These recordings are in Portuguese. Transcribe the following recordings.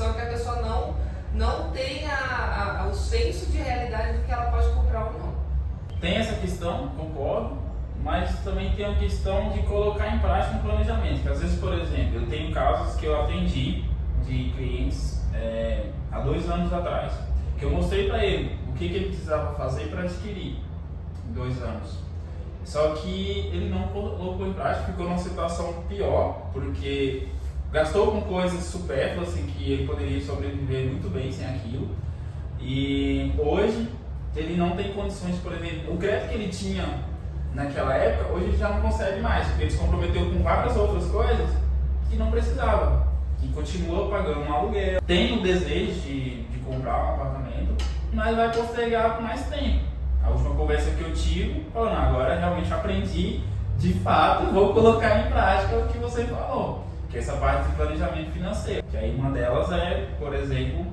questão é que a pessoa não tem o senso de realidade do que ela pode comprar ou não. Tem essa questão, concordo, mas também tem a questão de colocar em prática um planejamento. Que às vezes, por exemplo, eu tenho casos que eu atendi de clientes há 2 anos atrás, que eu mostrei para ele o que ele precisava fazer para adquirir em 2 anos. Só que ele não colocou em prática, ficou numa situação pior, porque gastou com coisas supérfluas, assim, que ele poderia sobreviver muito bem sem aquilo. E hoje ele não tem condições, por exemplo, o crédito que ele tinha naquela época, hoje ele já não consegue mais, porque ele se comprometeu com várias outras coisas que não precisava. E continua pagando um aluguel, tem o desejo de comprar um apartamento, mas vai postergar por mais tempo. A última conversa que eu tive, falando, agora realmente aprendi, de fato, vou colocar em prática o que você falou, que é essa parte de planejamento financeiro. Que aí uma delas é, por exemplo,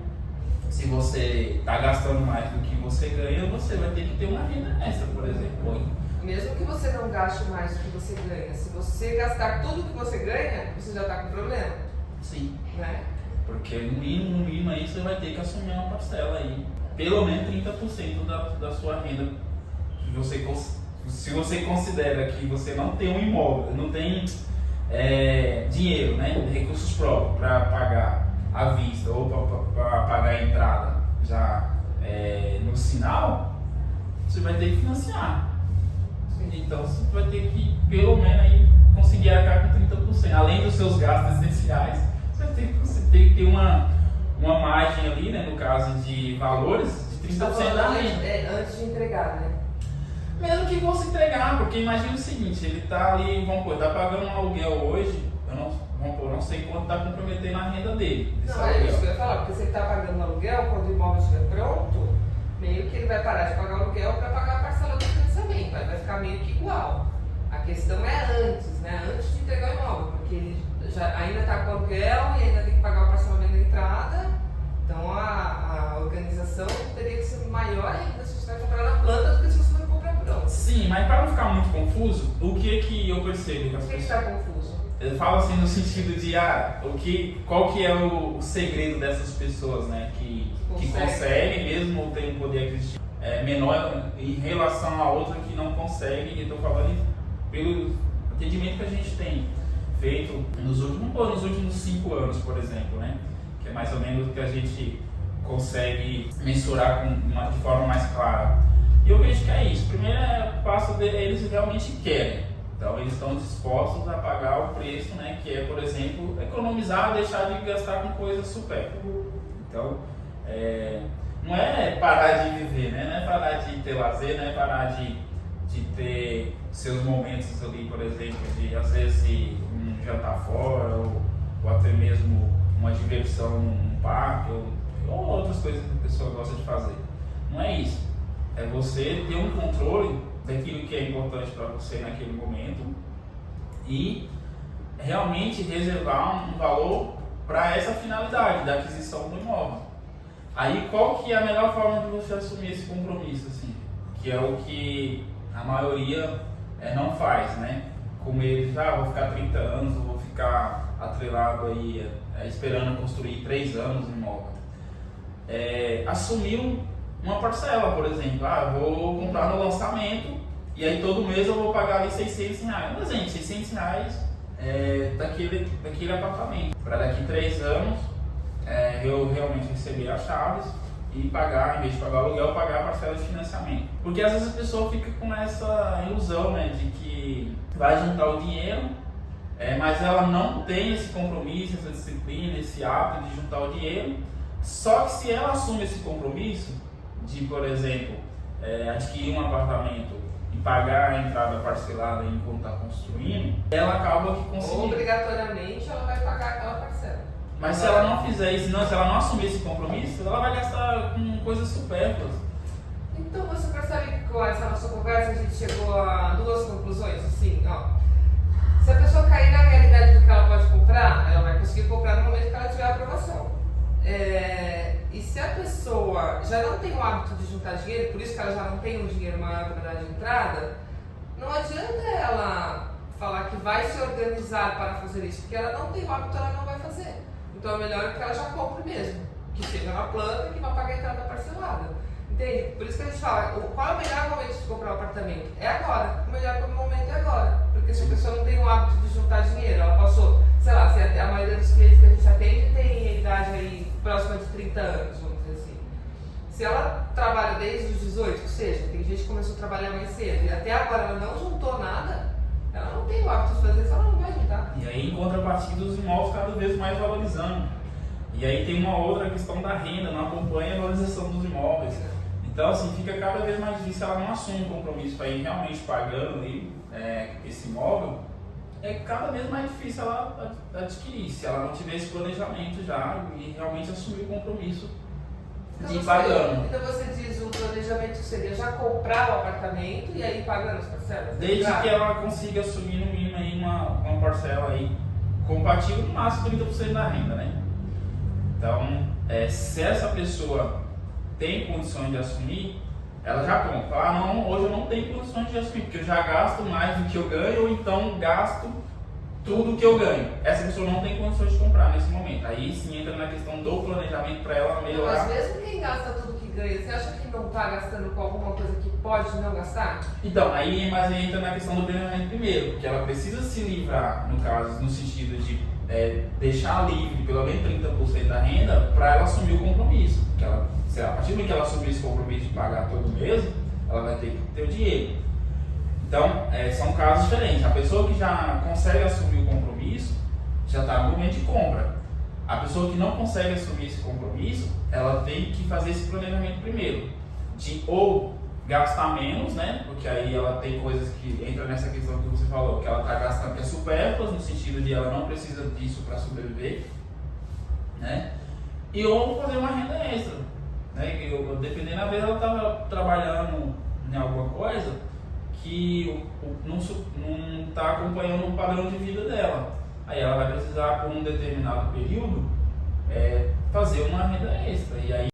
se você está gastando mais do que você ganha, você vai ter que ter uma renda extra, por exemplo. Mesmo que você não gaste mais do que você ganha, se você gastar tudo que você ganha, você já está com problema. Sim. Né? Porque no mínimo aí você vai ter que assumir uma parcela aí, pelo menos 30% da sua renda. Se você considera que você não tem um imóvel, não tem dinheiro, né, recursos próprios para pagar à vista ou para pagar a entrada já no sinal, você vai ter que financiar. Então você vai ter que pelo menos aí conseguir arcar com 30%, além dos seus gastos essenciais. Você tem que ter uma margem ali, né, no caso de valores, de 30% da renda. Antes de entregar, né? Mesmo que fosse entregar, porque imagina o seguinte, ele está ali, vamos pôr, está pagando um aluguel hoje, não sei quanto está comprometendo a renda dele. Não, é isso que eu ia falar, porque se ele está pagando aluguel, quando o imóvel estiver pronto, meio que ele vai parar de pagar o aluguel para pagar a parcela do financiamento, aí vai ficar meio que igual. A questão é antes, né? Antes de entregar o imóvel, porque ele ainda está com aluguel e ainda tem que pagar o parcelamento da entrada, então a organização teria que ser maior ainda se você vai comprar na planta do que se você vai comprar pronto. Sim, mas para não ficar muito confuso, o que eu percebo que as Por que pessoas... está confuso? Eu falo assim no sentido de qual que é o segredo dessas pessoas, né, que conseguem mesmo ou tem um poder aquisitivo menor em relação a outra que não consegue. E estou falando pelo atendimento que a gente tem feito nos últimos 5 anos, por exemplo, né, que é mais ou menos o que a gente consegue mensurar de forma mais clara. E eu vejo que é isso. Primeiro passo eles realmente querem. Então eles estão dispostos a pagar o preço, né, que é, por exemplo, economizar, deixar de gastar com coisas supérfluas. Então, não é parar de viver, né, não é parar de ter lazer, não é parar de ter seus momentos ali, por exemplo, de às vezes um jantar fora ou até mesmo uma diversão num parque ou outras coisas que a pessoa gosta de fazer. Não é isso. É você ter um controle daquilo que é importante para você naquele momento e realmente reservar um valor para essa finalidade da aquisição do imóvel. Aí qual que é a melhor forma de você assumir esse compromisso, assim? Que é o que a maioria não faz, né? Como eles, vou ficar 30 anos, vou ficar atrelado aí esperando construir 3 anos no imóvel. Assumir uma parcela, por exemplo, vou comprar no lançamento e aí todo mês eu vou pagar ali R$600. Um exemplo, R$600 daquele apartamento. Para daqui 3 anos eu realmente receber as chaves e pagar, em vez de pagar o aluguel, pagar a parcela de financiamento. Porque às vezes a pessoa fica com essa ilusão, né, de que vai juntar o dinheiro, mas ela não tem esse compromisso, essa disciplina, esse hábito de juntar o dinheiro. Só que se ela assume esse compromisso de, por exemplo, adquirir um apartamento e pagar a entrada parcelada enquanto está construindo, ela acaba que conseguindo. Obrigatoriamente ela vai pagar aquela parcela. Mas se ela não fizer isso, se ela não assumir esse compromisso, ela vai gastar com coisas supérfluas. Então você percebe que com essa nossa conversa a gente chegou a 2 conclusões, assim, ó. Se a pessoa cair na realidade do que ela pode comprar, ela vai conseguir comprar no momento que ela tiver a aprovação. E se a pessoa já não tem o hábito de juntar dinheiro, por isso que ela já não tem um dinheiro maior para dar de entrada, não adianta ela falar que vai se organizar para fazer isso, porque ela não tem o hábito, ela não vai fazer. Então é melhor que ela já compre mesmo, que seja na planta e que vai pagar a entrada parcelada. Entende? Por isso que a gente fala, qual é o melhor momento de comprar um apartamento? É agora. O melhor momento é agora. Porque se a pessoa não tem o hábito de juntar dinheiro, ela passou, sei lá, se a maioria dos clientes que a gente atende tem idade aí próxima de 30 anos, vamos dizer assim. Se ela trabalha desde os 18, que seja, tem gente que começou a trabalhar mais cedo e até agora ela não juntou nada, ela não tem o hábito de fazer isso, ela não vai juntar. E aí, em contrapartida, os imóveis cada vez mais valorizando. E aí tem uma outra questão da renda, não acompanha a valorização dos imóveis. Então, assim, fica cada vez mais difícil, ela não assume um compromisso para ir realmente pagando ali, esse imóvel, é cada vez mais difícil ela adquirir, se ela não tiver esse planejamento já e realmente assumir o compromisso de ir pagando. Então você diz o planejamento seria já comprar o apartamento e aí pagando as parcelas? Desde que ela consiga assumir no mínimo aí uma parcela aí compatível, no máximo 30% da renda, né? Então, se essa pessoa tem condições de assumir, ela já compra. Ah, não, hoje eu não tenho condições de assumir, porque eu já gasto mais do que eu ganho, ou então gasto tudo que eu ganho. Essa pessoa não tem condições de comprar nesse momento. Aí sim entra na questão do planejamento para ela melhorar. Mas mesmo quem gasta tudo que ganha, você acha que não está gastando com alguma coisa que pode não gastar? Então, aí entra na questão do planejamento primeiro, porque ela precisa se livrar, no caso, no sentido de deixar livre pelo menos 30% da renda para ela assumir o compromisso. Porque ela, a partir do momento que ela assumir esse compromisso de pagar todo mês, ela vai ter que ter o dinheiro. Então, são casos diferentes. A pessoa que já consegue assumir o compromisso já está no momento de compra. A pessoa que não consegue assumir esse compromisso, ela tem que fazer esse planejamento primeiro, de ou gastar menos, né? Porque aí ela tem coisas que entram nessa questão que você falou, que ela está gastando que é supérfluas, no sentido de ela não precisa disso para sobreviver, né? E ou fazer uma renda extra, né? Dependendo da vez ela estava trabalhando em alguma coisa que não está acompanhando o padrão de vida dela. Aí ela vai precisar, por um determinado período, fazer uma renda extra. E aí